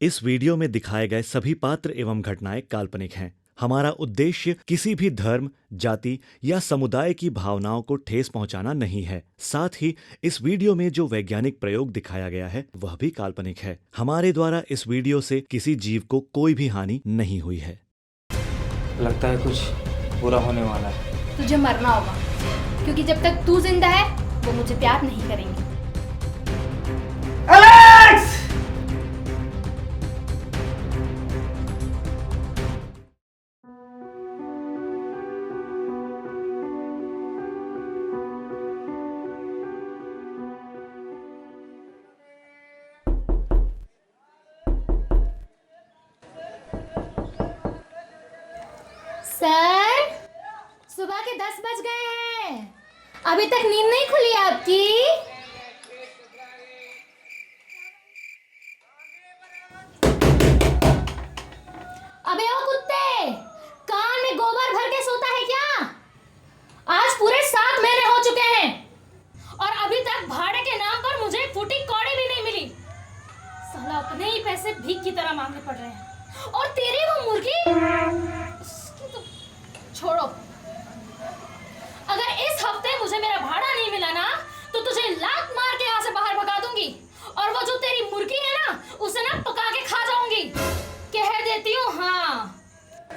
इस वीडियो में दिखाए गए सभी पात्र एवं घटनाएं काल्पनिक हैं। हमारा उद्देश्य किसी भी धर्म, जाति या समुदाय की भावनाओं को ठेस पहुंचाना नहीं है। साथ ही इस वीडियो में जो वैज्ञानिक प्रयोग दिखाया गया है वह भी काल्पनिक है। हमारे द्वारा इस वीडियो से किसी जीव को कोई भी हानि नहीं हुई है। लगता है कुछ बुरा होने वाला है। तुझे मरना होगा, क्योंकि जब तक तू जिंदा है वो मुझे प्यार नहीं करेंगे। एलेक्स! सर, सुबह के 10 बज गए हैं, अभी तक नींद नहीं खुली आपकी? अबे ओ कुत्ते, कान में गोबर भर के सोता है क्या? आज पूरे 7 महीने हो चुके हैं और अभी तक भाड़े के नाम पर मुझे फूटी कौड़ी भी नहीं मिली। साला अपने ही पैसे भीख की तरह मांगने पड़ रहे हैं। और तेरी वो मुर्गी, छोड़ो। अगर इस हफ्ते मुझे मेरा भाड़ा नहीं मिला ना तो तुझे लात मार के यहाँ से बाहर भगा दूंगी और वो जो तेरी मुर्गी है ना उसे ना पका के खा जाऊंगी, कह देती हूँ। हाँ,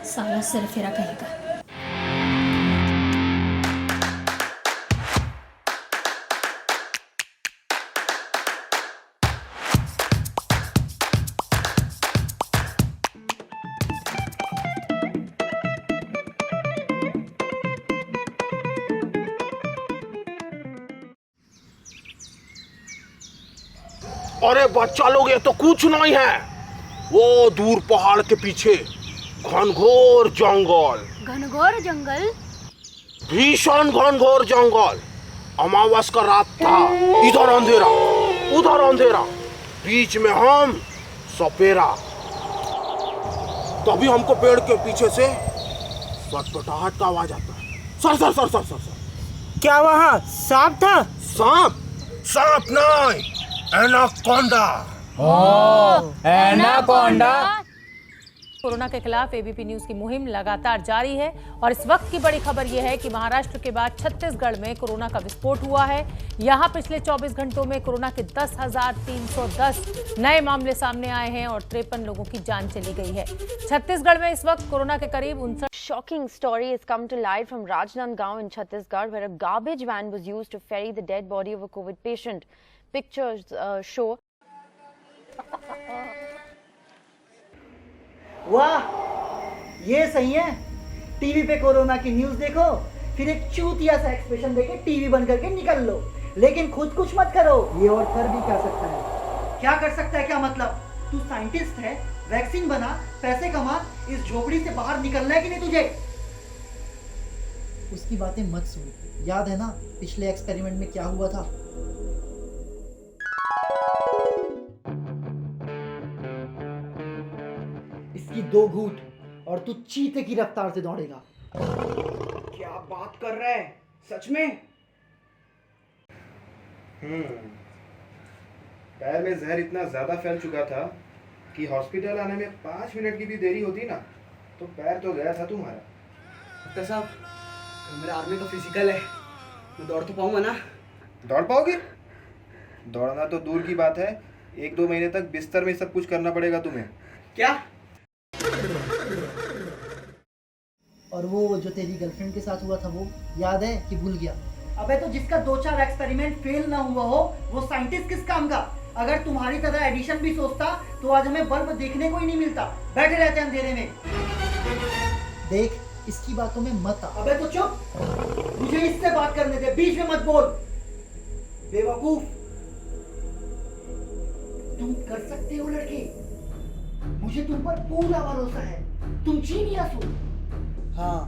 साला सिर फेरा कहेगा। अरे बच्चा लोग, ये तो कुछ नहीं है। वो दूर पहाड़ के पीछे घनघोर जंगल। घनघोर जंगल? भीषण घनघोर जंगल। अमावस का रात था, इधर अंधेरा उधर अंधेरा, बीच में हम सपेरा। तभी हमको पेड़ के पीछे से सटपटाहट का आवाज आता है। Sir sir sir sir sir sir. क्या वहाँ सांप था? सांप? सांप नहीं, एनाकोंडा। एनाकोंडा। कोरोना के खिलाफ एबीपी न्यूज की मुहिम लगातार जारी है और इस वक्त की बड़ी खबर यह है कि महाराष्ट्र के बाद छत्तीसगढ़ में कोरोना का विस्फोट हुआ है। यहां पिछले 24 घंटों में कोरोना के 10,310 नए मामले सामने आए हैं और 53 लोगों की जान चली गई है। छत्तीसगढ़ में इस वक्त कोरोना के करीब 59। Shocking story has come to light from Rajnandgaon in Chhattisgarh, where a garbage van was used to ferry the dead body of a COVID patient. Pictures show. वाह, ये सही है। टीवी पे कोरोना की न्यूज़ देखो, फिर एक चूतिया सा एक्सप्रेशन देके टीवी बंद करके निकल लो, लेकिन खुद कुछ मत करो। ये और कर भी क्या सकता है? क्या कर सकता है? क्या मतलब? तू साइंटिस्ट है, वैक्सीन बना, पैसे कमा, इस झोपड़ी से बाहर निकलना है कि नहीं तुझे? उसकी बातें मत सुन। याद है ना पिछले एक्सपेरिमेंट में क्या हुआ था? इसकी 2 घूंट और तू चीते की रफ्तार से दौड़ेगा। क्या बात कर रहा है? सच में? पैर में जहर इतना ज्यादा फैल चुका था कि हॉस्पिटल आने में 5 मिनट की भी देरी होती ना तो पैर तो गया था तुम्हारा। डॉक्टर साहब, मेरा आर्मी का फिजिकल है, मैं दौड़ तो पाऊंगा ना? दौड़ पाओगे? दौड़ना तो दूर की बात है, 1-2 महीने तक बिस्तर में सब कुछ करना पड़ेगा तुम्हें। क्या? और वो जो तेरी गर्लफ्रेंड के साथ हुआ था वो याद है कि भूल गया? अबे तो जिसका 2-4 एक्सपेरिमेंट फेल ना हुआ हो वो साइंटिस्ट किस काम का? अगर तुम्हारी तरह एडिशन भी सोचता तो आज हमें बल्ब देखने को ही नहीं मिलता, बैठे रहते अंधेरे में। देख, इसकी बातों में मत आ। अबे तो चुप, मुझे इससे बात करने दे, बीच में मत बोल बेवकूफ। तुम कर सकते हो लड़के, मुझे तुम पर पूरा भरोसा है। तुम जीनियस हो। हाँ,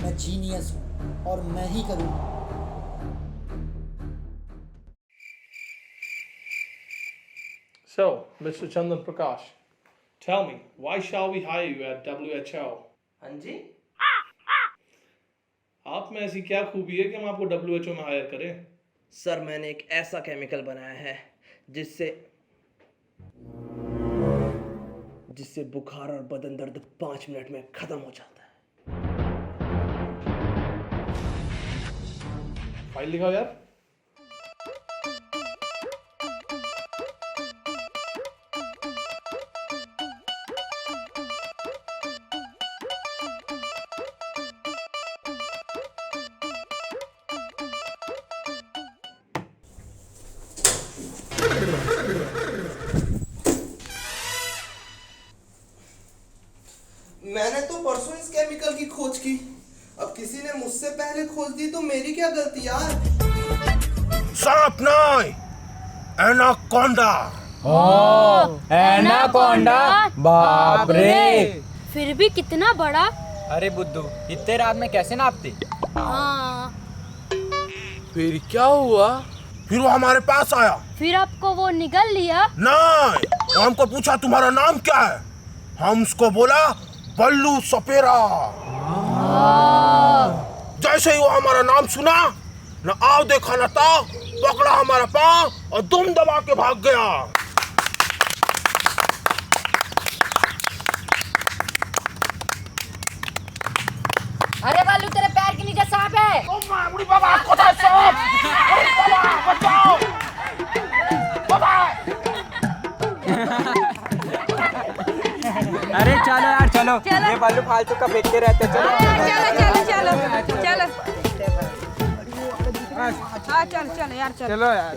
मैं जीनियस हूँ और मैं ही करूँगा। So, Mr. Chandan Prakash, tell me, why shall we hire you at WHO? हाँ जी? आप में ऐसी क्या खूबी है कि हम आपको WHO में हायर करें? सर, मैंने एक ऐसा केमिकल बनाया है जिससे जिससे बुखार और बदन दर्द 5 मिनट में खत्म हो जाता है। फाइल दिखाओ यार। मैंने तो परसों इस केमिकल की खोज की, अब किसी ने मुझसे पहले खोज दी तो मेरी क्या गलती यार। सांप नहीं, एनाकोंडा। एनाकोंडा, बाप रे। फिर भी कितना बड़ा। अरे बुद्धू, इतने रात में कैसे नापते? हाँ। फिर क्या हुआ? फिर वो हमारे पास आया। फिर आपको वो निगल लिया? नहीं, वो हमको पूछा तुम्हारा नाम क्या है। हम उसको बोला बल्लू सपेरा। जैसे ही वो हमारा नाम सुना, न आओ देखा न था, पकड़ा हमारा पाँव और दुम दबा के भाग गया। अरे बालू, तेरे पैर के नीचे सांप है। बुढ़ी बाबा, कोথায় सांप? बाबा बचाओ, बाबा। अरे चलो यार, चलो। ये बालू फालतू का फेंकते रहते। चलो हाँ चल यार, चलो यार।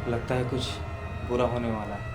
लगता है कुछ बुरा होने वाला है।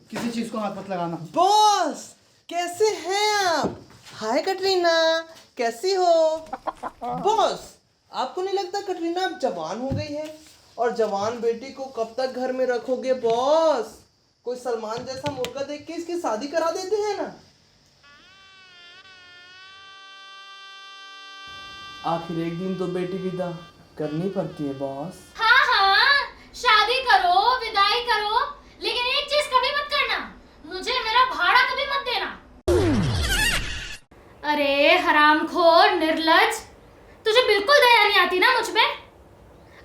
किसी चीज को हाथ मत लगाना। बॉस, कैसे हैं आप? हाय कटरीना, कैसी हो? बॉस, आपको नहीं लगता कटरीना अब जवान हो गई है? और जवान बेटी को कब तक घर में रखोगे बॉस? कोई सलमान जैसा मुर्गा देख के इसकी शादी करा देते हैं ना। आखिर एक दिन तो बेटी विदा करनी पड़ती है बॉस। हाँ हाँ, शादी करो, विदाई करो, लेकिन एक चीज कभी मत करना, मुझे मेरा भाड़ा कभी मत देना। अरे हरामखोर, निर्लज्ज, तुझे बिल्कुल दया नहीं आती ना मुझ पे?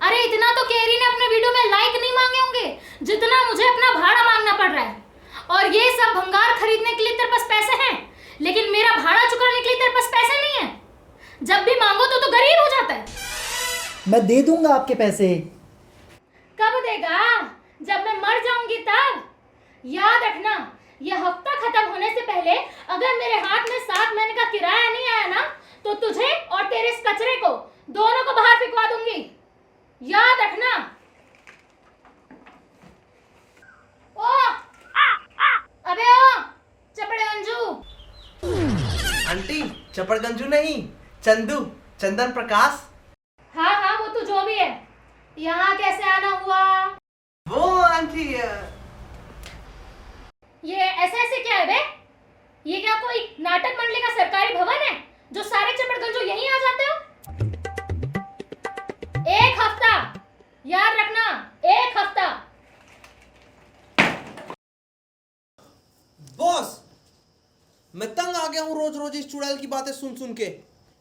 अरे इतना तो केरी ने अपने वीडियो में लाइक नहीं मांगे होंगे जितना मुझे अपना भाड़ा मांगना पड़ रहा है। और ये सब भंगार खरीदने के लिए तेरे पास पैसे हैं, लेकिन मेरा भाड़ा चुकाने के लिए तेरे पास पैसे नहीं है। जब भी मांगो तो गरीब हो जाता है। मैं दे दूंगा आपके पैसे। कब देगा? जब मैं मर जाऊंगी तब। याद रखना, ये हफ्ता खत्म होने से पहले अगर मेरे हाथ में 7 महीने का किराया नहीं आया ना, तो तुझे और तेरे इस कचरे को दोनों को बाहर फेंकवा दूंगी। याद रखना। ओ अबे ओ चपड़े अंजू। आंटी, चपड़गंजू नहीं, चंदू, चंदन प्रकाश। हाँ हाँ, वो तो जो भी है। यहाँ कैसे आना हुआ? वो आंटी, ये ऐसे क्या है बे? ये क्या कोई नाटक मंडली का सरकारी भवन है जो सारे चपड़गंजू यहीं आ जाते हो? 1 हफ्ता, याद रखना, 1 हफ्ता। बॉस, मैं तंग आ गया हूँ रोज रोज इस चुड़ैल की बातें सुन सुन के।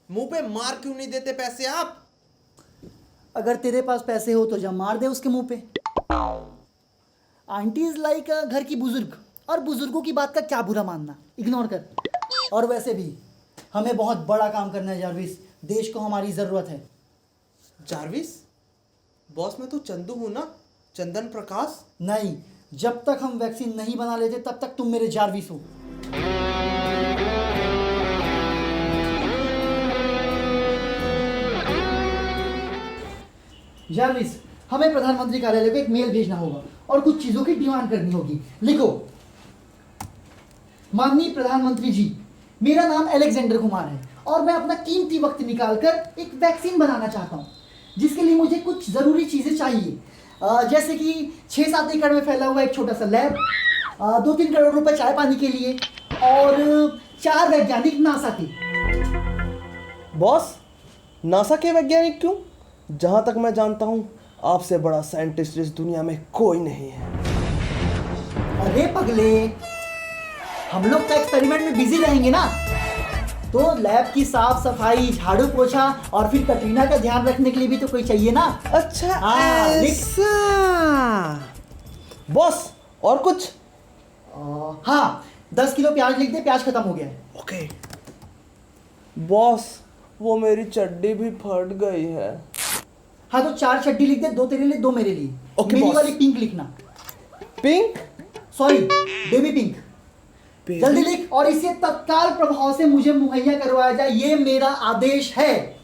मुंह पे मार क्यों नहीं देते पैसे आप? अगर तेरे पास पैसे हो तो जब मार दे उसके मुंह पे। आंटी इज लाइक घर की बुजुर्ग, और बुजुर्गों की बात का क्या बुरा मानना, इग्नोर कर। और वैसे भी हमें बहुत बड़ा काम करना है जारविस, देश को हमारी ज़रूरत है। जारविस बॉस, मैं तो चंदू हूँ ना, चंदन प्रकाश। नहीं, जब तक हम वैक्सीन नहीं बना लेते तब तक तुम मेरे जारविस हो। जारविस, हमें प्रधानमंत्री कार्यालय को एक मेल भेजना होगा और कुछ चीज़ों की डिमांड करनी होगी। लिखो, माननीय प्रधानमंत्री जी, मेरा नाम अलेक्जेंडर कुमार है और मैं अपना कीमती वक्त निकालकर एक वैक्सीन बनाना चाहता हूँ, जिसके लिए मुझे कुछ ज़रूरी चीज़ें चाहिए, जैसे कि 6-7 एकड़ में फैला हुआ एक छोटा सा लैब, 2-3 करोड़ रुपए चाय पानी के लिए और 4 वैज्ञानिक नासा के। बॉस, नासा के वैज्ञानिक क्यों? जहाँ तक मैं जानता हूँ आपसे बड़ा साइंटिस्ट इस दुनिया में कोई नहीं है। अरे पगले, हम लोग तो एक्सपेरिमेंट में बिजी रहेंगे ना, तो लैब की साफ सफाई, झाड़ू पोछा और फिर कटरीना का ध्यान रखने के लिए भी तो कोई चाहिए ना। अच्छा, ऐसा। बॉस, और कुछ? हाँ, 10 किलो प्याज लिख दे, प्याज खत्म हो गया है। ओके। बॉस, वो मेरी चड्डी भी फट गई है। हाँ तो 4 चड्डी लिख दे, 2 तेरे लिए 2 मेरे लिए। ओके मेरी बॉस। वाली पिंक लिखना। पिंक? Sorry, baby pink. जल्दी लिख और इसे तत्काल प्रभाव से मुझे मुहैया करवाया जाए, ये मेरा आदेश है।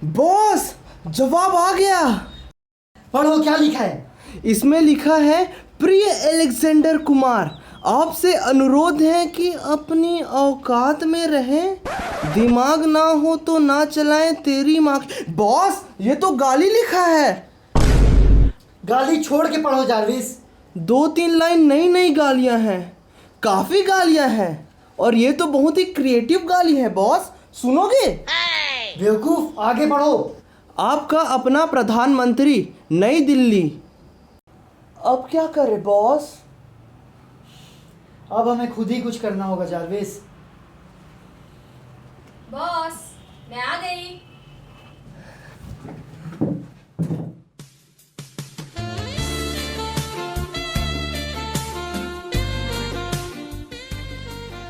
बॉस, जवाब आ गया। पढ़ो क्या लिखा है। इसमें लिखा है, प्रिय अलेक्जेंडर कुमार, आपसे अनुरोध है कि अपनी औकात में रहें, दिमाग ना हो तो ना चलाएं तेरी माँ। बॉस, ये तो गाली लिखा है। गाली छोड़ के पढ़ो जारविस। 2-3 लाइन नई नई गालियां हैं, काफी गालियां हैं, और ये तो बहुत ही क्रिएटिव गाली है। बॉस, सुनोगे? बेवकूफ, आगे बढ़ो। आपका अपना प्रधानमंत्री, नई दिल्ली। अब क्या करे बॉस? अब हमें खुद ही कुछ करना होगा जारविस। बॉस, मैं आ गई।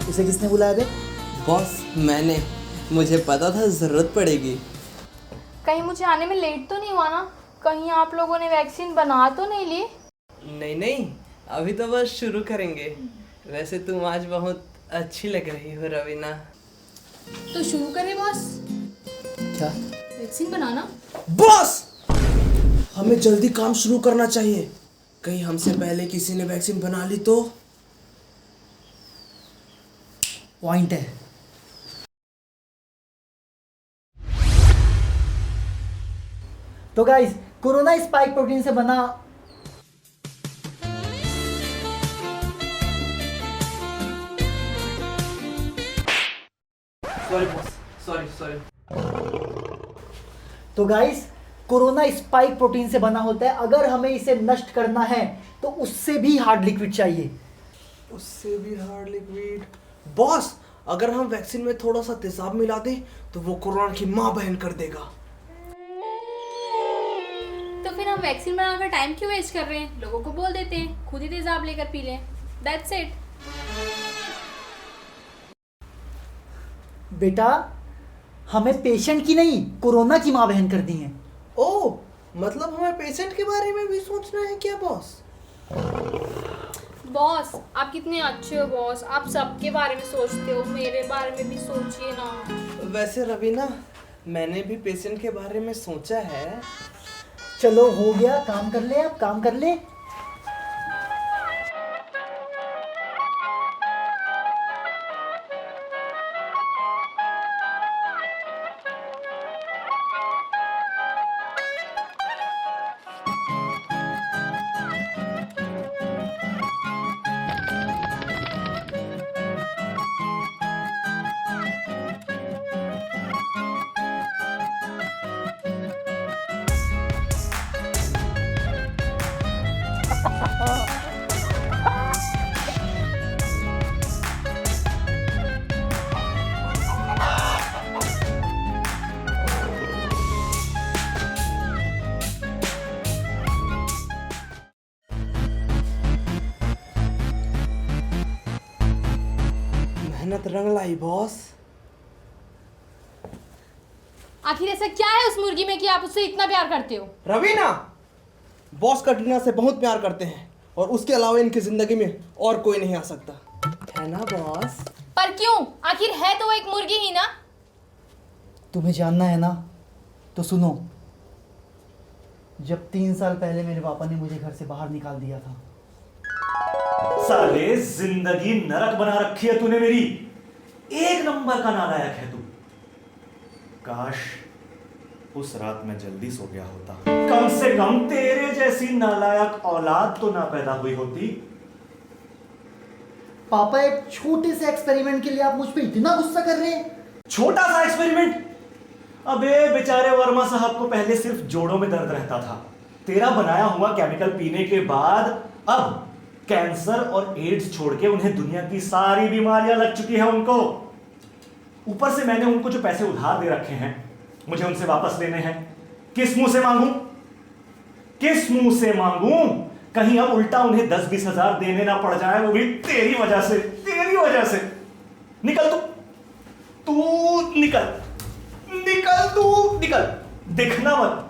इसे किसने बुलाया बे? बॉस, मैंने, मुझे पता था जरूरत पड़ेगी। कहीं मुझे आने में लेट तो नहीं हुआ ना? कहीं आप लोगों ने वैक्सीन बना तो नहीं ली? नहीं नहीं, अभी तो बस शुरू करेंगे। वैसे तुम आज बहुत अच्छी लग रही हो रवीना। तो शुरू करें बॉस? क्या? वैक्सीन बनाना। बॉस, हमें जल्दी काम शुरू करना चाहिए, कहीं हमसे पहले किसी ने वैक्सीन बना ली तो। पॉइंट है। तो गाइस, कोरोना स्पाइक प्रोटीन से बना सॉरी बॉस, सॉरी। तो गाइस, कोरोना स्पाइक प्रोटीन से बना होता है। अगर हमें इसे नष्ट करना है तो उससे भी हार्ड लिक्विड चाहिए। उससे भी हार्ड लिक्विड? बॉस, अगर हम वैक्सीन में थोड़ा सा तेजाब मिला दें तो वो कोरोना की माँ बहन कर देगा। तो फिर हम वैक्सीन बनाकर टाइम क्यों वेस्ट कर रहे हैं? लोगों को बोल देते हैं खुद ही तेजाब लेकर पी लें। That's it. बेटा, हमें पेशेंट की नहीं, कोरोना की माँ बहन कर दी है। ओह, मतलब हमें पेशेंट के बारे में भी सोचना है क्या बॉस? बॉस, आप कितने अच्छे हो बॉस, आप सबके बारे में सोचते हो, मेरे बारे में भी सोचिए ना। वैसे रवीना, मैंने भी पेशेंट के बारे में सोचा है। चलो हो गया, काम कर ले, अब काम कर ले। मेहनत रंग लाई बॉस। आखिर ऐसा क्या है उस मुर्गी में कि आप उससे इतना प्यार करते हो? रवीना, बॉस कटरीना से बहुत प्यार करते हैं और उसके अलावा इनकी जिंदगी में और कोई नहीं आ सकता, है ना बॉस? पर क्यों? आखिर है तो वो एक मुर्गी ही ना। तुम्हें जानना है ना तो सुनो। जब 3 साल पहले मेरे पापा ने मुझे घर से बाहर निकाल दिया था। साले जिंदगी नरक बना रखी है तूने मेरी। एक नंबर का नालायक है तू। काश उस रात मैं जल्दी सो गया होता, कम से कम तेरे जैसी नालायक औलाद तो ना पैदा हुई होती। पापा, एक छोटे से एक्सपेरिमेंट के लिए आप मुझ पे इतना गुस्सा कर रहे हैं? छोटा सा एक्सपेरिमेंट? अबे बेचारे वर्मा साहब को पहले सिर्फ जोड़ों में दर्द रहता था। तेरा बनाया हुआ केमिकल पीने के बाद अब कैंसर और एड्स छोड़ के उन्हें दुनिया की सारी बीमारियां लग चुकी है उनको। ऊपर से मैंने उनको जो पैसे उधार दे रखे हैं मुझे उनसे वापस लेने हैं। किस मुंह से मांगूं? किस मुंह से मांगूं? कहीं अब उल्टा उन्हें 10-20 हजार देने ना पड़ जाए, वो भी तेरी वजह से। तेरी वजह से। निकल तू निकल निकल, तू निकल। दिखना मत।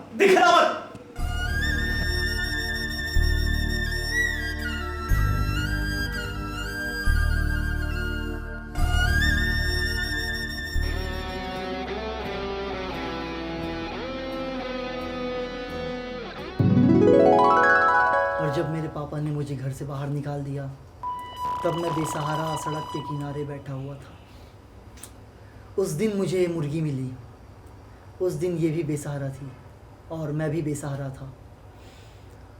और जब मेरे पापा ने मुझे घर से बाहर निकाल दिया तब मैं बेसहारा सड़क के किनारे बैठा हुआ था। उस दिन मुझे ये मुर्गी मिली। उस दिन ये भी बेसहारा थी और मैं भी बेसहारा था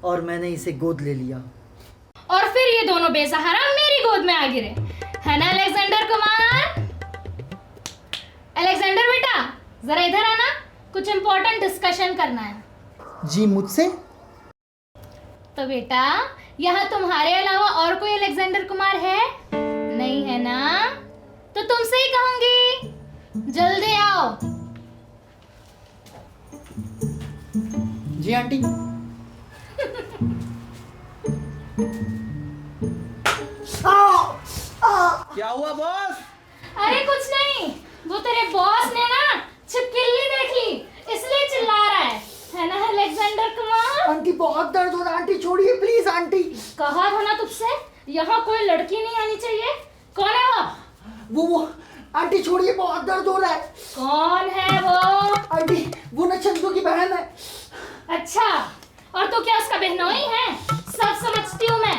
और मैंने इसे गोद ले लिया। और फिर ये दोनों बेसहारा मेरी गोद में आ गिरे, है ना अलेक्जेंडर कुमार? अलेक्जेंडर बेटा, जरा इधर आना, कुछ इंपॉर्टेंट डिस्कशन करना है। जी, मुझसे? तो बेटा, यहाँ तुम्हारे अलावा और कोई अलेक्जेंडर कुमार है? नहीं है ना? तो तुमसे ही कहूंगी, जल्दी आओ। जी आंटी। क्या हुआ बॉस? अरे कुछ नहीं, वो तेरे बॉस ने ना छिपकली देख ली इसलिए चिल्ला रहा है ना अलेक्जेंडर कुमार? आंटी बहुत दर्द हो रहा है, आंटी छोड़िए प्लीज। आंटी, कहा था ना तुझसे यहाँ कोई लड़की नहीं आनी चाहिए। कौन है वो आंटी छोड़िए, बहुत दर्द हो रहा है। कौन है वो? आंटी, वो ना चंदू की बहन है। अच्छा, और तो क्या उसका बहनोई है? सब समझती हूँ मैं।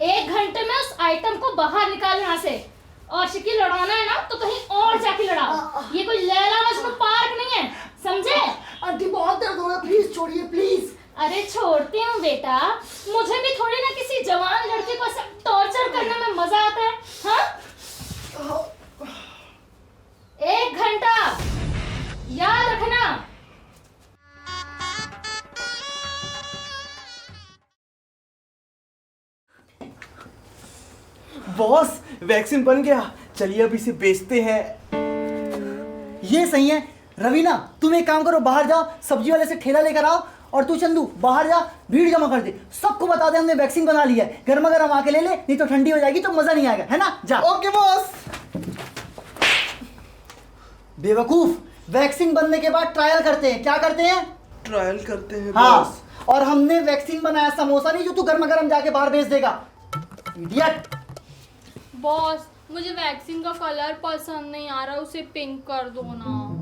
1 घंटे में उस आइटम को बाहर निकाल यहाँ से। और शिकी लड़ाना है ना तो कहीं और जाके लड़ाओ। ये कोई लैला मजनू पार्क नहीं है, समझे? आंटी बहुत दर्द हो रहा है, प्लीज छोड़िए प्लीज। अरे छोड़ती हूँ बेटा, मुझे भी थोड़ी ना किसी जवान लड़के को टॉर्चर करने में मजा आता है। हाँ, 1 घंटा याद रखना। बॉस, वैक्सीन बन गया, चलिए अब इसे बेचते हैं। ये सही है। रवीना, तुम एक काम करो, बाहर जाओ, सब्जी वाले से ठेला लेकर आओ। और तू चंदू बाहर जा, भीड़ जमा कर दे, सबको बता दे हमने वैक्सीन बना ली है। गर्मा गर्म आके ले ले, नहीं तो ठंडी हो जाएगी तो मजा नहीं आएगा, है ना? जा। Okay boss. बेवकूफ, वैक्सीन बनने के बाद ट्रायल करते हैं। क्या करते हैं? ट्रायल करते हैं हाँ, बॉस। और हमने वैक्सीन बनाया, समोसा नहीं जो तू गर्मा गर्म जाके बाहर बेच देगा। इडियट। बॉस, मुझे वैक्सीन का कलर पसंद नहीं आ रहा, उसे पिंक कर दो ना।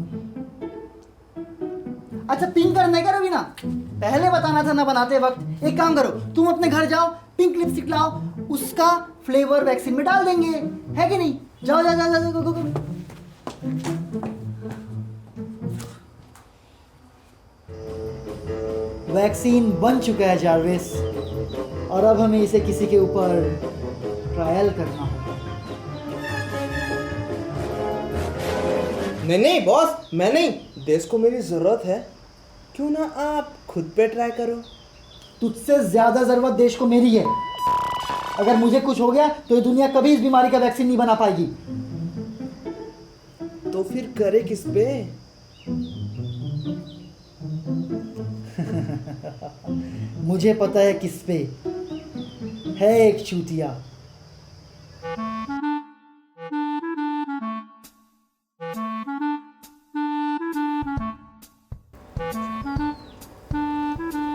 अच्छा, पिंक करना है क्या रवीना? पहले बताना था ना बनाते वक्त। एक काम करो, तुम अपने घर जाओ, पिंक लिपस्टिक लाओ, उसका फ्लेवर वैक्सीन में डाल देंगे, है कि नहीं? जाओ जाओ जाओ जाओ, गो, गो, गो। वैक्सीन बन चुका है जारविस, और अब हमें इसे किसी के ऊपर ट्रायल करना होगा। नहीं बॉस, मैं नहीं, देश को मेरी जरूरत है। क्यों ना आप खुद पे ट्राई करो। तुझसे ज्यादा जरूरत देश को मेरी है। अगर मुझे कुछ हो गया तो ये दुनिया कभी इस बीमारी का वैक्सीन नहीं बना पाएगी। तो फिर करे किस पे? मुझे पता है किस पे है। एक चूतिया।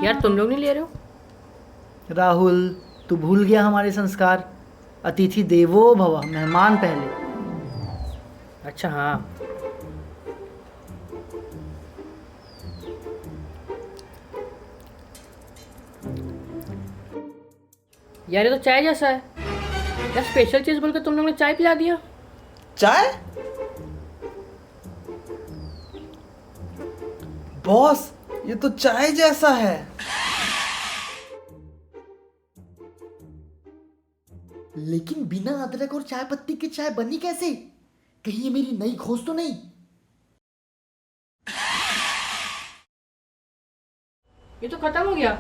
यार तुम लोग नहीं ले रहे हो? राहुल, तू भूल गया हमारे संस्कार। अतिथि देवो भव, मेहमान पहले। अच्छा हाँ। यार ये तो चाय जैसा है यार। स्पेशल चीज बोलकर तुम लोग ने चाय पिला दिया। चाय? बॉस, ये तो चाय जैसा है। लेकिन बिना अदरक और चाय पत्ती की चाय बनी कैसे? कहीं ये मेरी नई खोज तो नहीं? ये तो खत्म हो गया।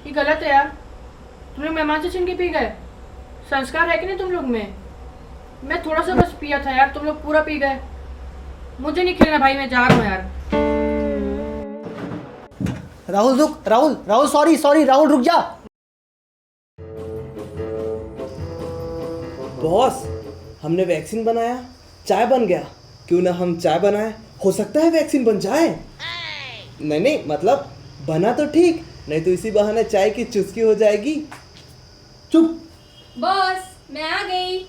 ये गलत है यार। तुम लोग मेहमान से छीन के पी गए। संस्कार है कि नहीं तुम लोग में? मैं थोड़ा सा बस पिया था यार, तुम लोग पूरा पी गए। मुझे नहीं खेलना भाई, मैं जा रहा हूँ यार। राहुल रुक, राहुल सॉरी राहुल रुक जा। बॉस, हमने वैक्सीन बनाया, चाय बन गया। क्यों ना हम चाय बनाए, हो सकता है वैक्सीन बन जाए। नहीं मतलब बना तो ठीक, नहीं तो इसी बहाने चाय की चुस्की हो जाएगी। चुप। बॉस मैं आ गई।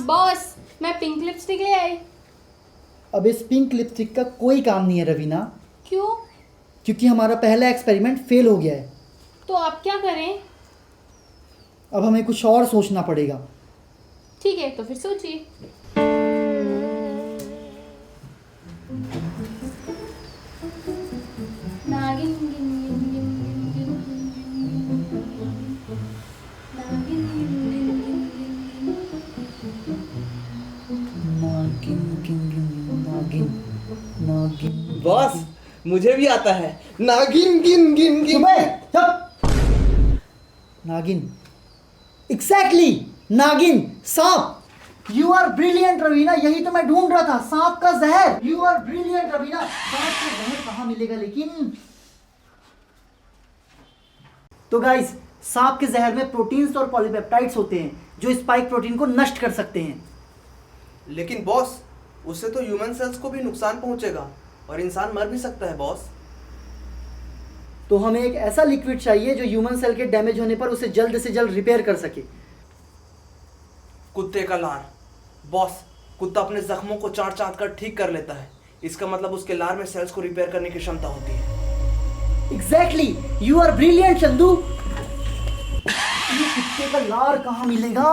बॉस मैं पिंक लिपस्टिक ले आई। अब इस पिंक लिपस्टिक का कोई काम नहीं है रवीना। क्यों? क्योंकि हमारा पहला एक्सपेरिमेंट फेल हो गया है। तो आप क्या करें? अब हमें कुछ और सोचना पड़ेगा। ठीक है तो फिर सोचिए। नागिन गिन गिन गिन गिन गिन नागिन गिन गिन गिन गिन नागिन। बॉस, मुझे भी आता है। नागिन गिन गिन गिन। नागिन, एग्जैक्टली नागिन, सांप। यू आर ब्रिलियंट रवीना, यही तो मैं ढूंढ रहा था, सांप का जहर। यू आर ब्रिलियंट रवीना, सांप का जहर कहाँ मिलेगा लेकिन? तो गाइस, सांप के जहर में प्रोटीन्स और पॉलीपेप्टाइड्स होते हैं जो स्पाइक प्रोटीन को नष्ट कर सकते हैं। लेकिन बॉस, उससे तो ह्यूमन सेल्स को भी नुकसान पहुंचेगा और इंसान मर भी सकता है बॉस। तो हमें एक ऐसा लिक्विड चाहिए जो ह्यूमन सेल के डैमेज होने पर उसे जल्द से जल्द रिपेयर कर सके। कुत्ते का लार। बॉस, कुत्ता अपने जख्मों को चाट कर ठीक कर लेता है। इसका मतलब उसके लार में सेल्स को रिपेयर करने की क्षमता होती है। Exactly, you are brilliant Chandu. ये कुत्ते का लार कहाँ मिलेगा?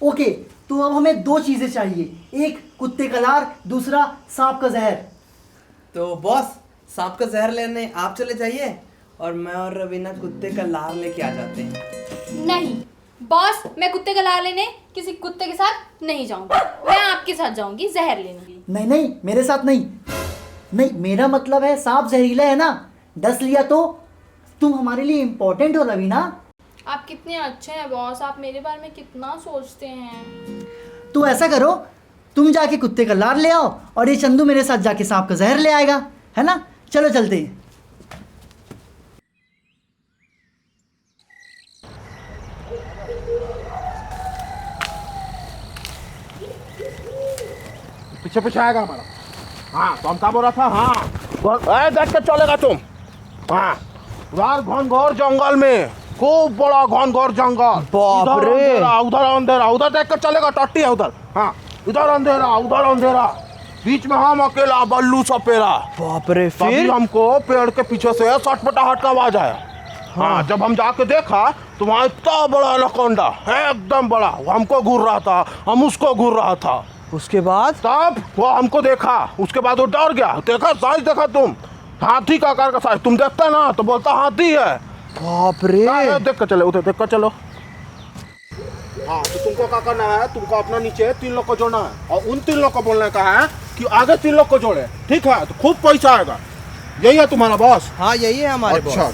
ओके, तो अब हमें दो चीजें चाहिए, एक कुत्ते का लार, दूसरा सांप का जहर। तो बॉस, सांप का जहर लेने आप चले जाइए और मैं और रवीना कुत्ते का लार लेके आ जाते हैं। नहीं बॉस, मैं कुत्ते का लार लेने किसी कुत्ते के साथ नहीं जाऊंगी। मैं आपके साथ जाऊंगी जहर लेने। नहीं मेरे साथ नहीं। नहीं, मेरा मतलब है सांप जहरीला है ना, डस लिया तो तुम हमारे लिए इम्पोर्टेंट हो रवीना। आप कितने अच्छे हैं बॉस, आप मेरे बारे में कितना सोचते हैं। तो ऐसा करो, तुम जाके कुत्ते का लार ले आओ और ये चंदू मेरे साथ जाके सांप का जहर ले आएगा, है ना? चलो चलते हैं। पीछे पीछे आएगा हमारा। हाँ तो हम क्या बोल रहा था? हाँ देख के चलेगा तुम। हाँ उधर घनघोर जंगल में, खूब बड़ा घनघोर जंगल। बाप रे। उधर अंधेरा, उधर देख के चलेगा, टट्टी है उधर। हाँ इधर अंधेरा, उधर अंधेरा, बीच में हम अकेला बल्लू सपेरा। बाप रे। फिर हमको पेड़ के पीछे से सटपटाहट का आवाज आया। हाँ जब हम जाके देखा तो वहाँ इतना बड़ा एनाकोंडा, एकदम बड़ा, वो हमको घूर रहा था, हम उसको घूर रहा था। उसके बाद तब वो हमको देखा, उसके बाद वो डर गया। देखा साइज, देखा तुम, हाथी का आकार का साइज। तुम देखता ना तो बोलता हाथी है। बाप रे। देख कर चले, उधर देख कर चलो। हाँ तो तुमको क्या करना है, तुमको अपना नीचे 3 लोग को जोड़ना है और उन 3 लोग को बोलने का है कि आगे 3 लोग को जोड़े, ठीक है? तो खूब पैसा आएगा। यही है तुम्हारा बॉस? हाँ यही है हमारे बॉस। अच्छा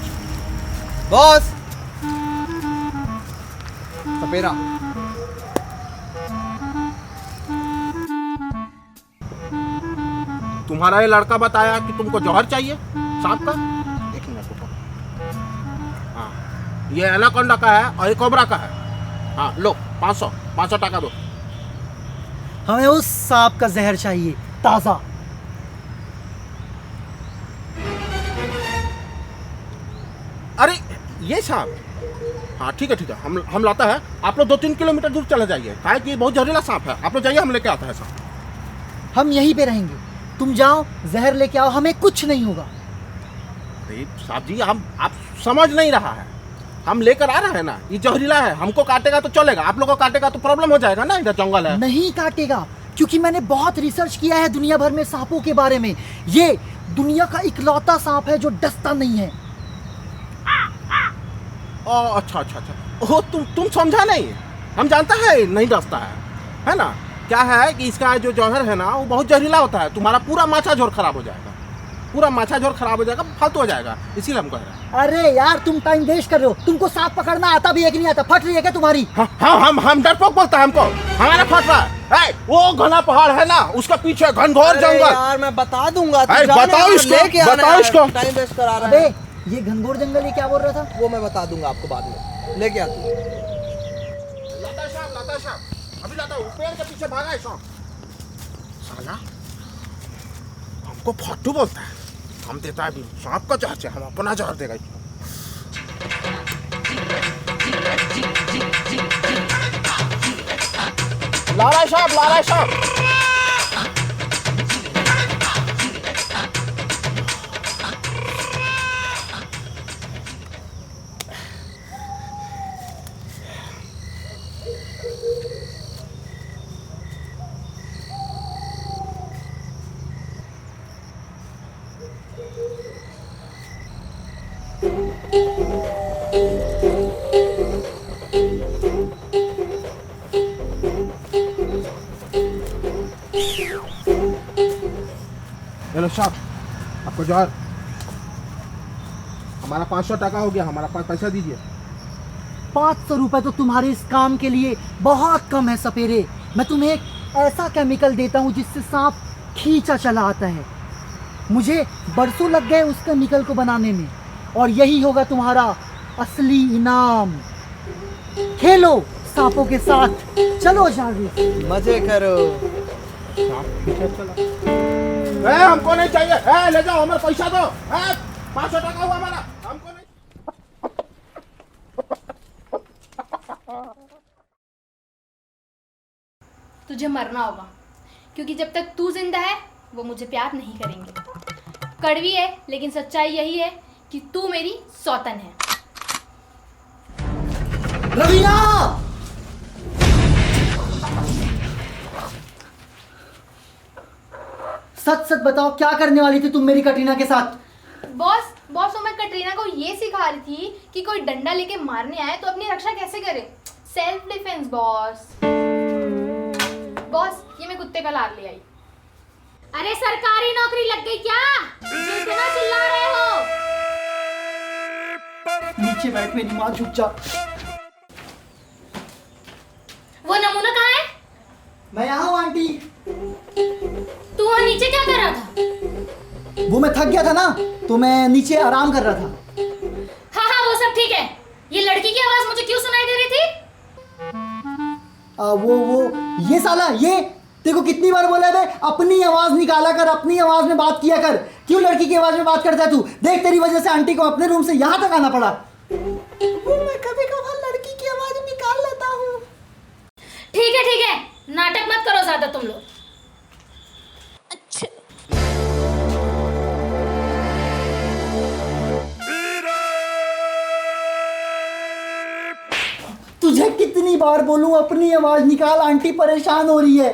बॉस सपेरा। तुम्हारा ये लड़का बताया कि तुमको जौहर चाहिए सांप का। एक मिनट रुको। हाँ ये एनाकोंडा का है और ये कोबरा का है। हाँ लो 500 टका दो। हमें उस सांप का जहर चाहिए, ताजा। अरे ये सांप, हाँ ठीक है हम लाता है। आप लोग 2-3 किलोमीटर दूर चले जाइए, काहे कि बहुत जहरीला सांप है। आप लोग जाइए, हम लेके आता है सांप। हम यहीं पे रहेंगे, तुम जाओ जहर लेके आओ, हमें कुछ नहीं होगा। अरे साहब जी, आप समझ नहीं रहा है, हम लेकर आ रहे हैं ना, ये जहरीला है। हमको काटेगा तो चलेगा, आप लोगों को काटेगा तो प्रॉब्लम हो जाएगा ना, इधर जंगल है। नहीं काटेगा, क्योंकि मैंने बहुत रिसर्च किया है दुनिया भर में सांपों के बारे में। ये दुनिया का इकलौता सांप है जो डसता नहीं है। अच्छा। ओ तुम समझा नहीं, हम जानता है नहीं डसता है ना। क्या है कि इसका जो जहर है ना, वो बहुत जहरीला होता है। तुम्हारा पूरा माछा झोर खराब हो जाएगा, फालतू हो जाएगा, इसीलिए हम कह रहे हैं। अरे यार, तुम टाइम वेस्ट कर रहे हो। तुमको सांप पकड़ना आता भी है कि नहीं आता? फट रही है क्या तुम्हारी? हाँ, हम डरपोक बोलता है हमको, हमारा फट रहा है। वो घना पहाड़ है ना, उसका पीछे घनघोर जंगल। यार मैं बता दूंगा, बताओ इसको। टाइम वेस्ट करा रहा है। ये घनघोर जंगल ये क्या बोल रहा था? वो मैं बता दूंगा आपको बाद में, लेके आती हूँ। लाता है, अभी लाता हूँ। पेड़ के पीछे भागा है सांप। साला हमको फट्टू बोलता है, हम देता है सांप का जहर, हम अपना जहर देगा। ला रहा है सांप। हेलो साहब, आपको जहर। हमारा 500 टका हो गया, हमारा पैसा दीजिए। 500 रुपए तो तुम्हारे इस काम के लिए बहुत कम है सपेरे। मैं तुम्हें एक ऐसा केमिकल देता हूँ जिससे सांप खींचा चला आता है। मुझे बरसों लग गए उस केमिकल को बनाने में, और यही होगा तुम्हारा असली इनाम। खेलो सांपों के साथ, चलो जावे, मजे करो। हमको नहीं चाहिए, ले जाओ, हमारा पैसा दो। 500 टका हुआ हमारा, हमको नहीं। तुझे मरना होगा, क्योंकि जब तक तू जिंदा है वो मुझे प्यार नहीं करेंगे। कड़वी है लेकिन सच्चाई यही है कि तू मेरी सौतन है। रवीना! सच बताओ, क्या करने वाली थी तुम मेरी कटरीना के साथ? बॉस तो मैं कटरीना को ये सिखा रही थी कि कोई डंडा लेके मारने आए तो अपनी रक्षा कैसे करे। सेल्फ डिफेंस बॉस, ये मैं कुत्ते का लार ले आई। अरे सरकारी नौकरी लग गई क्या? इतना चिल्ला रहे हो? नीचे बैठ, मेरी माँ, झुक जा। वो नमूना कहाँ है? मैं यहाँ हूँ आंटी। तू वहाँ नीचे क्या कर रहा था? वो मैं थक गया था ना, तो मैं नीचे आराम कर रहा था। हाँ, वो सब ठीक है। ये लड़की की आवाज मुझे क्यों सुनाई दे रही थी? ये साला, ये देखो कितनी बार बोला है, अपनी आवाज निकाला कर, अपनी आवाज में बात किया कर। क्यों लड़की की आवाज में बात करता है तू? देख, तेरी वजह से आंटी को अपने रूम से यहाँ तक आना पड़ा। मैं कभी कभार लड़की की आवाज निकाल लेता हूँ। ठीक है, नाटक मत करो ज्यादा तुम लोग। अच्छा। तुझे कितनी बार बोलूं अपनी आवाज निकाल, आंटी परेशान हो रही है।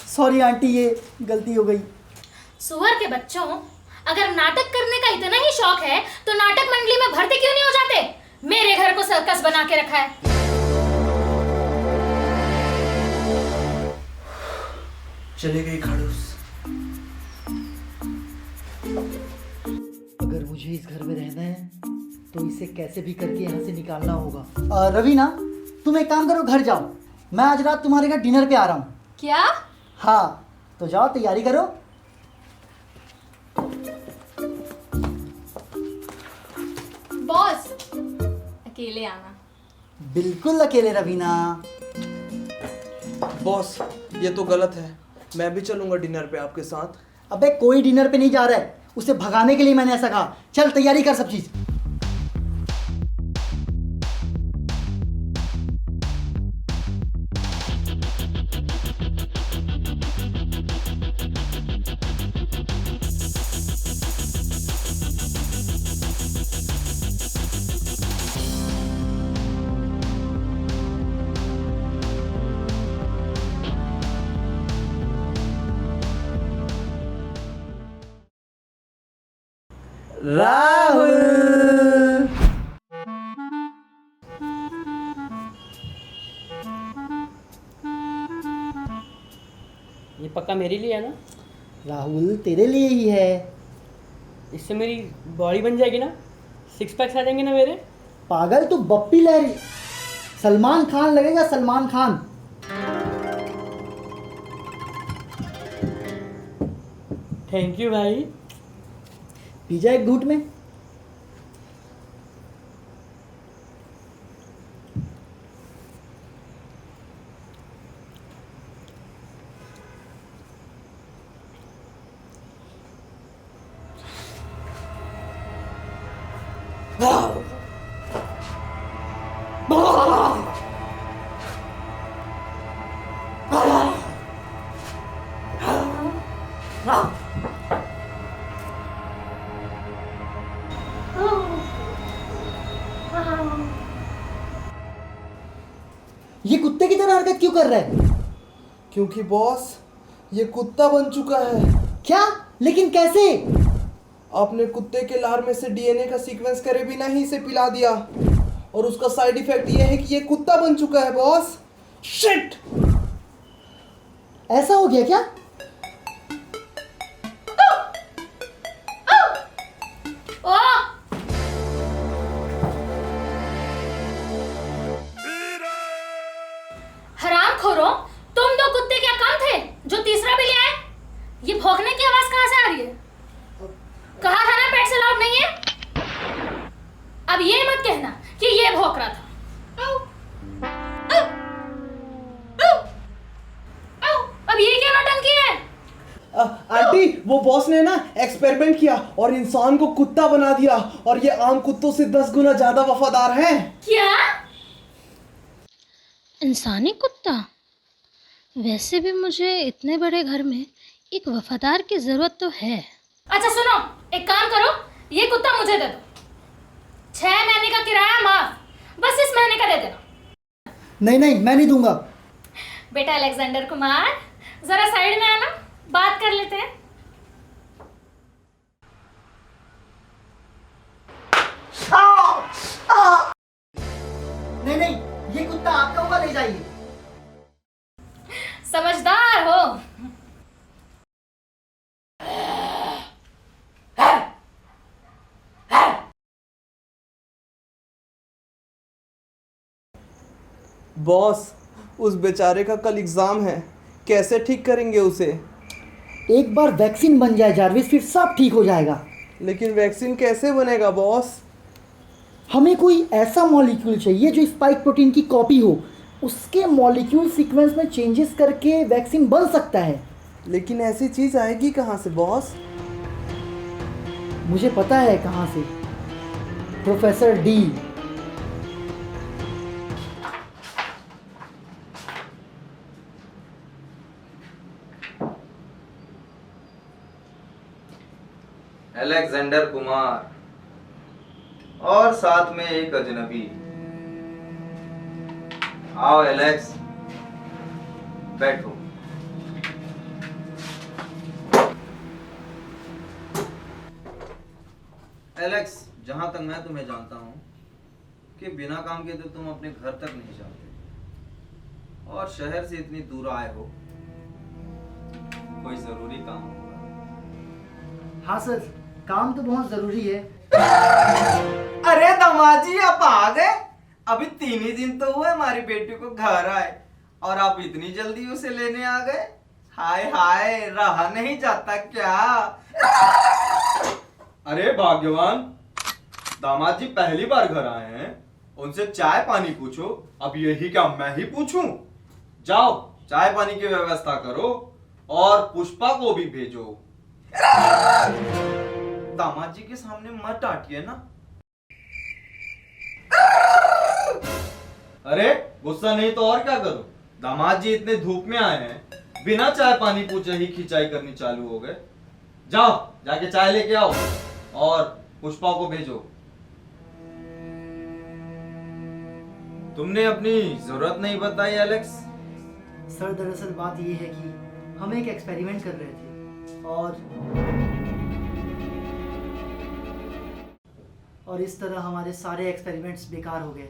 सॉरी आंटी, ये गलती हो गई। सुअर के बच्चों, अगर नाटक करने का इतना ही शौक है तो नाटक मंडली में भर्ती क्यों नहीं हो जाते? मेरे घर को सर्कस बना के रखा है। चले गए खड़ूस। अगर मुझे इस घर में रहना है तो इसे कैसे भी करके यहाँ से निकालना होगा। रवीना, तुम एक काम करो, घर जाओ। मैं आज रात तुम्हारे घर डिनर पे आ रहा हूँ। क्या? हाँ, तो जाओ, तैयारी करो। बॉस, अकेले आना। बिल्कुल अकेले रवीना। बॉस ये तो गलत है, मैं भी चलूंगा डिनर पे आपके साथ। अबे कोई डिनर पे नहीं जा रहा है, उसे भगाने के लिए मैंने ऐसा कहा। चल तैयारी कर सब चीज। राहुल ये पक्का मेरे लिए है ना? राहुल तेरे लिए ही है। इससे मेरी बॉडी बन जाएगी ना, 6 पैक्स आ जाएंगे ना मेरे। पागल तू बप्पी लहरी, सलमान खान लगेगा, सलमान खान। थैंक यू भाई। पी जा एक घूंट में। ये कुत्ते की तरह हरकत क्यों कर रहा है? क्योंकि बॉस ये कुत्ता बन चुका है। क्या? लेकिन कैसे? आपने कुत्ते के लार में से डीएनए का सीक्वेंस करे बिना ही इसे पिला दिया, और उसका साइड इफेक्ट ये है कि ये कुत्ता बन चुका है बॉस। शिट! ऐसा हो गया क्या? हरामखोरो, तुम दो कुत्ते क्या काम थे जो तीसरा भी ले आए? ये भौंकने की आवाज कहां से आ रही है? कहा था ना पेट से लाउड नहीं है। अब ये मत कहना कि ये भौंक रहा था। अब ये क्या नौटंकी है? आंटी वो बॉस ने ना एक्सपेरिमेंट किया और इंसान को कुत्ता बना दिया, और ये आम कुत्तों से 10 गुना ज्यादा वफादार है। क्या? इंसानी कुत्ता? वैसे भी मुझे इतने बड़े घर में एक वफादार की जरूरत तो है। अच्छा सुनो, एक काम करो, ये कुत्ता मुझे दे दो। 6 महीने का किराया माफ, बस इस महीने का दे देना। नहीं नहीं, मैं नहीं दूंगा। बेटा अलेक्जेंडर कुमार, जरा साइड में आना, बात कर लेते हैं। नहीं नहीं, ये कुत्ता आपका होगा, ले जाइए। समझदार हो। बॉस उस बेचारे का कल एग्जाम है, कैसे ठीक करेंगे उसे? एक बार वैक्सीन बन जाए जारविस, फिर सब ठीक हो जाएगा। लेकिन वैक्सीन कैसे बनेगा बॉस? हमें कोई ऐसा मॉलिक्यूल चाहिए जो स्पाइक प्रोटीन की कॉपी हो, उसके मॉलिक्यूल सीक्वेंस में चेंजेस करके वैक्सीन बन सकता है। लेकिन ऐसी चीज आएगी कहाँ से बॉस? मुझे पता है कहाँ से, प्रोफेसर डी। अलेक्जेंडर कुमार और साथ में एक अजनबी। आओ एलेक्स, बैठो। एलेक्स, जहां तक मैं तुम्हें जानता हूं कि बिना काम के तो तुम अपने घर तक नहीं जाते, और शहर से इतनी दूर आए हो, कोई जरूरी काम होगा। हाँ सर, काम तो बहुत जरूरी है। अरे दामाद जी, आप आ गए? अभी 3 ही दिन तो हुए हमारी बेटी को घर आए, और आप इतनी जल्दी उसे लेने आ गए? हाय हाय, रहा नहीं जाता क्या? अरे भाग्यवान, दामाद जी पहली बार घर आए हैं, उनसे चाय पानी पूछो। अब यही क्या मैं ही पूछूं? जाओ चाय पानी की व्यवस्था करो और पुष्पा को भी भेजो। दामाद जी के सामने मत डांटिए ना। अरे गुस्सा नहीं तो और क्या करूं? दामाद जी इतने धूप में आए हैं, बिना चाय पानी पूछे ही खिंचाई करनी चालू हो गए। जाओ जाके चाय लेके आओ और पुष्पा को भेजो। तुमने अपनी जरूरत नहीं बताई एलेक्स। सर दरअसल बात ये है कि हम एक एक्सपेरिमेंट कर रहे थे और इस तरह हमारे सारे एक्सपेरिमेंट्स बेकार हो गए।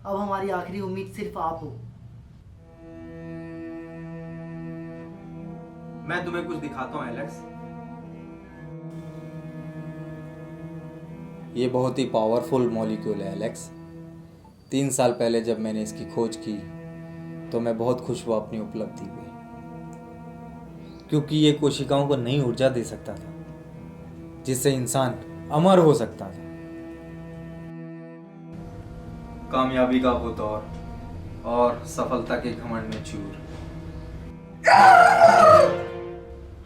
अब हमारी आखिरी उम्मीद सिर्फ आप हो। मैं तुम्हें कुछ दिखाता हूं एलेक्स। ये बहुत ही पावरफुल मॉलिक्यूल है एलेक्स। 3 साल पहले जब मैंने इसकी खोज की तो मैं बहुत खुश हुआ अपनी उपलब्धि पे, क्योंकि ये कोशिकाओं को नई ऊर्जा दे सकता था जिससे इंसान अमर हो सकता था। कामयाबी का वो दौर और सफलता के घमंड में चूर।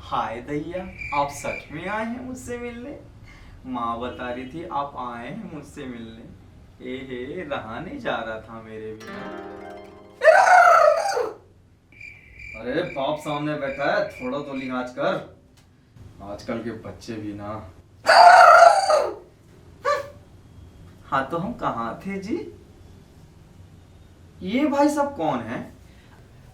हाय दैया, आप सच में आए हैं मुझसे मिलने? माँ बता रही थी आप आए हैं मुझसे मिलने। हे रहा नहीं जा रहा था मेरे बिना। अरे बाप सामने बैठा है, थोड़ा तो लिहाज कर। आजकल के बच्चे भी ना। हाँ तो हम कहाँ थे जी? ये भाई सब कौन है?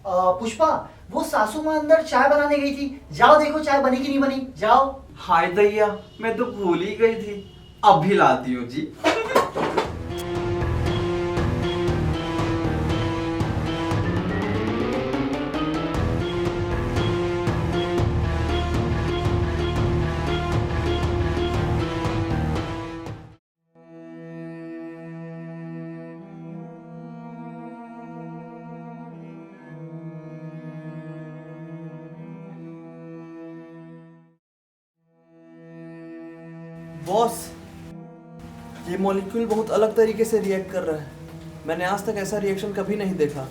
पुष्पा, वो सासू माँ अंदर चाय बनाने गई थी। जाओ देखो चाय बनी कि नहीं बनी। जाओ। हाय दैया, मैं तो भूल ही गई थी। अब भी लाती हूँ जी। बॉस, ये मॉलिक्यूल बहुत अलग तरीके से रिएक्ट कर रहा है। मैंने आज तक ऐसा रिएक्शन कभी नहीं देखा।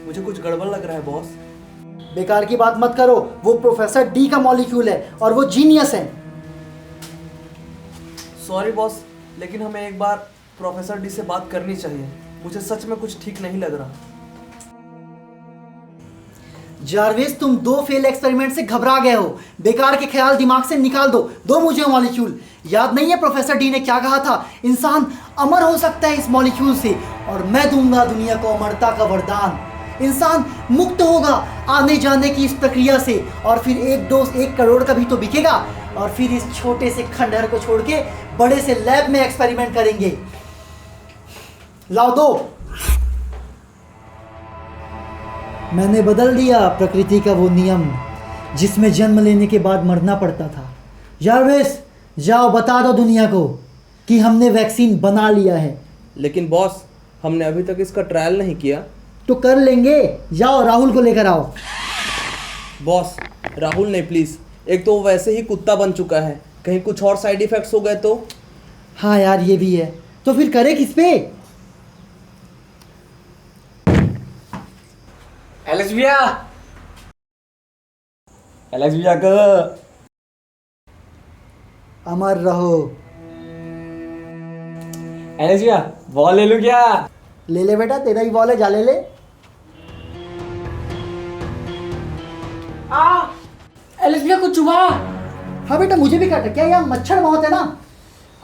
मुझे कुछ गड़बड़ लग रहा है बॉस। बेकार की बात मत करो, वो प्रोफेसर डी का मॉलिक्यूल है और वो जीनियस है। सॉरी बॉस, लेकिन हमें एक बार प्रोफेसर डी से बात करनी चाहिए। मुझे सच में कुछ ठीक नहीं लग रहा। जारवेस, तुम 2 फेल एक्सपेरिमेंट से घबरा गए हो। बेकार के ख्याल दिमाग से निकाल दो। दो मुझे मॉलिक्यूल। याद नहीं है प्रोफेसर डी ने क्या कहा था? इंसान अमर हो सकता है इस मॉलिक्यूल से, और मैं दूंगा दुनिया को अमरता का वरदान। इंसान मुक्त होगा आने जाने की इस प्रक्रिया से, और फिर एक डोज 1 करोड़ का भी तो बिकेगा। और फिर इस छोटे से खंडहर को छोड़ के बड़े से लैब में एक्सपेरिमेंट करेंगे। लाओ दो। मैंने बदल दिया प्रकृति का वो नियम जिसमें जन्म लेने के बाद मरना पड़ता था। जारवेस, जाओ बता दो दुनिया को कि हमने वैक्सीन बना लिया है। लेकिन बॉस, हमने अभी तक इसका ट्रायल नहीं किया। तो कर लेंगे। जाओ राहुल को लेकर आओ। बॉस, राहुल नहीं प्लीज। एक तो वो वैसे ही कुत्ता बन चुका है, कहीं कुछ और साइड इफेक्ट्स हो गए तो। हाँ यार, ये भी है। तो फिर करे किस पे? एलेक्स भैया, एलेक्स भैया को अमर रहो। एलेक्स भैया, बॉल ले लूं क्या? ले ले बेटा, तेरा ही बॉल है, जा ले ले। एलेक्स भैया कुछ हुआ? हाँ बेटा, मुझे भी काटा। क्या यार, मच्छर बहुत है ना।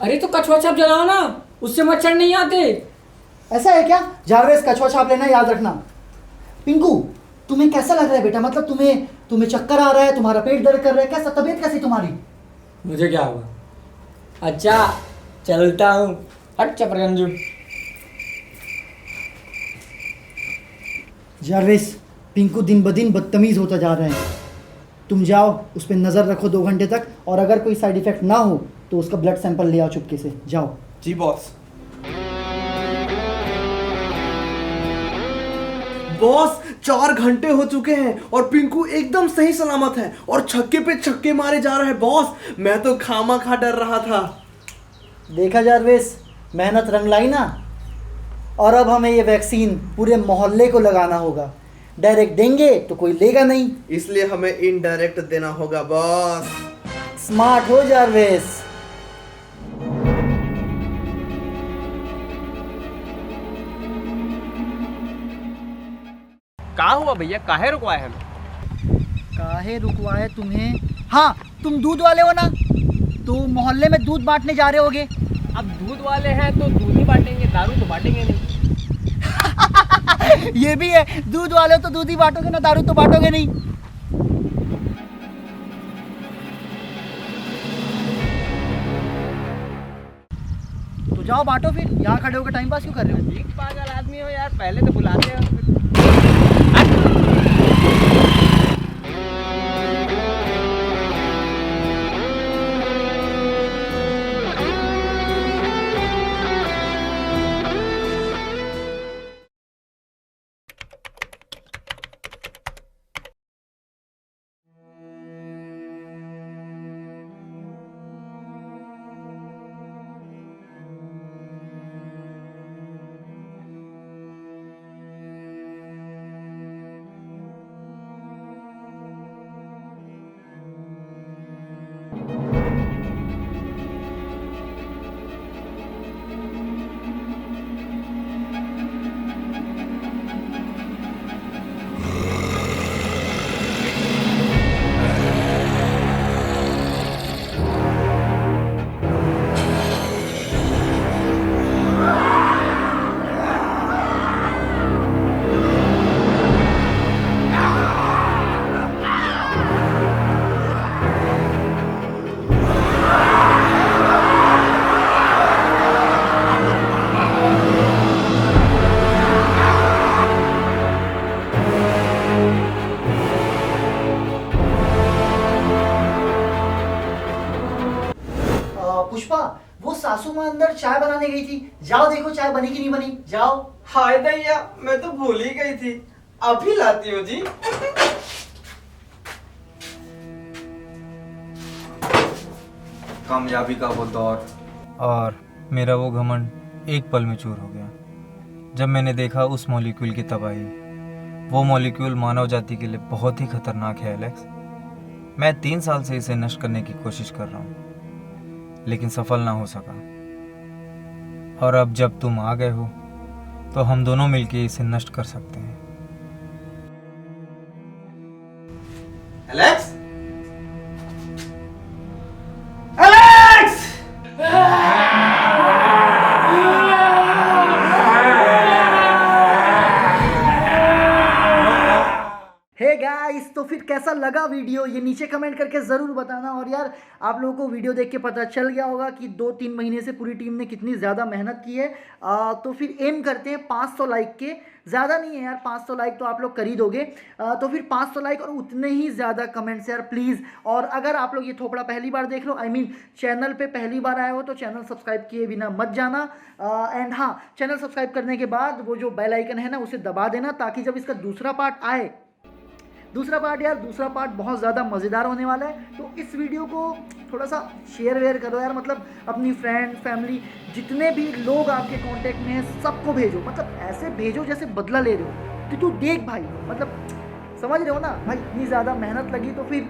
अरे तो कछुआ छाप जलाओ ना, उससे मच्छर नहीं आते। ऐसा है क्या? जारवेस, कछुआ छाप लेना याद रखना। पिंकू, तुम्हें कैसा लग रहा है बेटा? मतलब तुम्हें चक्कर आ रहा है, तुम्हारा पेट दर्द कर रहा है, कैसा तबीयत कैसी तुम्हारी? मुझे क्या हुआ? अच्छा चलता हूँ। हट चपरगंजू। जारवेस, पिंकू दिन ब दिन बदतमीज होता जा रहे हैं। तुम जाओ, उस पर नज़र रखो 2 घंटे तक, और अगर कोई साइड इफेक्ट ना हो तो उसका ब्लड सैंपल ले आओ चुपके से। जाओ। जी बॉस। बॉस, 4 घंटे हो चुके हैं और पिंकू एकदम सही सलामत है और छक्के पे छक्के मारे जा रहा है। बॉस, मैं तो खामा डर रहा था। देखा जारवेस, मेहनत रंग लाई ना। और अब हमें ये वैक्सीन पूरे मोहल्ले को लगाना होगा। डायरेक्ट देंगे तो कोई लेगा नहीं, इसलिए हमें इनडायरेक्ट देना होगा बॉस। स्मार्ट हो जारवेस। कहाँ हुआ भैया, काहे रुकवाए हमें? काहे रुकवाए तुम्हें? हाँ, तुम दूध वाले हो ना, तो मोहल्ले में दूध बांटने जा रहे होगे। अब दूध वाले हैं तो दूध ही बांटेंगे, दारू तो बांटेंगे नहीं। ये भी है, दूध वाले हो तो दूध ही बांटोगे ना, दारू तो बांटोगे नहीं। तो जाओ बांटो फिर, यहाँ खड़े होकर टाइम पास क्यों कर रहे हो? एक पागल आदमी हो यार, पहले तो बुलाते हो। पुष्पा, वो सासू माँ अंदर चाय बनाने गई थी, जाओ देखो चाय बनी कि नहीं बनी, जाओ। हाय दैया, मैं तो भूल ही गई थी, अभी लाती हूँ जी। कामयाबी का वो दौर और मेरा वो घमंड एक पल में चूर हो गया जब मैंने देखा उस मॉलिक्यूल की तबाही। वो मॉलिक्यूल मानव जाति के लिए बहुत ही खतरनाक है एलेक्स। मैं 3 साल से इसे नष्ट करने की कोशिश कर रहा हूँ, लेकिन सफल ना हो सका। और अब जब तुम आ गए हो तो हम दोनों मिलकर इसे नष्ट कर सकते हैं। एलेक्स, हे गाइस, तो फिर कैसा लगा वीडियो ये नीचे कमेंट करके ज़रूर बताना। और यार आप लोगों को वीडियो देख के पता चल गया होगा कि 2-3 महीने से पूरी टीम ने कितनी ज़्यादा मेहनत की है। तो फिर एम करते हैं 500 लाइक के, ज़्यादा नहीं है यार, 500 लाइक तो आप लोग कर ही दोगे। तो फिर 500 लाइक और उतने ही ज़्यादा कमेंट्स यार प्लीज़। और अगर आप लोग ये थोपड़ा पहली बार देख लो, आई मीन चैनल पे पहली बार आए हो, तो चैनल सब्सक्राइब किए बिना मत जाना। एंड हाँ, चैनल सब्सक्राइब करने के बाद वो जो बेल आइकन है ना उसे दबा देना, ताकि जब इसका दूसरा पार्ट आए, दूसरा पार्ट बहुत ज़्यादा मज़ेदार होने वाला है। तो इस वीडियो को थोड़ा सा शेयर वेयर करो यार, मतलब अपनी फ्रेंड फैमिली जितने भी लोग आपके कांटेक्ट में हैं सबको भेजो। मतलब ऐसे भेजो जैसे बदला ले रहे हो कि तू देख भाई, मतलब समझ रहे हो ना भाई, इतनी ज़्यादा मेहनत लगी तो फिर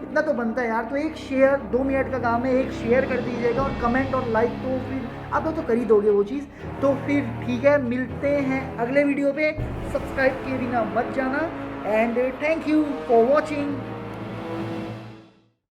इतना तो बनता है यार। तो एक शेयर, 2 मिनट का काम है, एक शेयर कर दीजिएगा और कमेंट और लाइक तो फिर आप लोग तो कर ही दोगे वो चीज़। तो फिर ठीक है, मिलते हैं अगले वीडियो पे। सब्सक्राइब किए बिना मत जाना। And thank you for watching.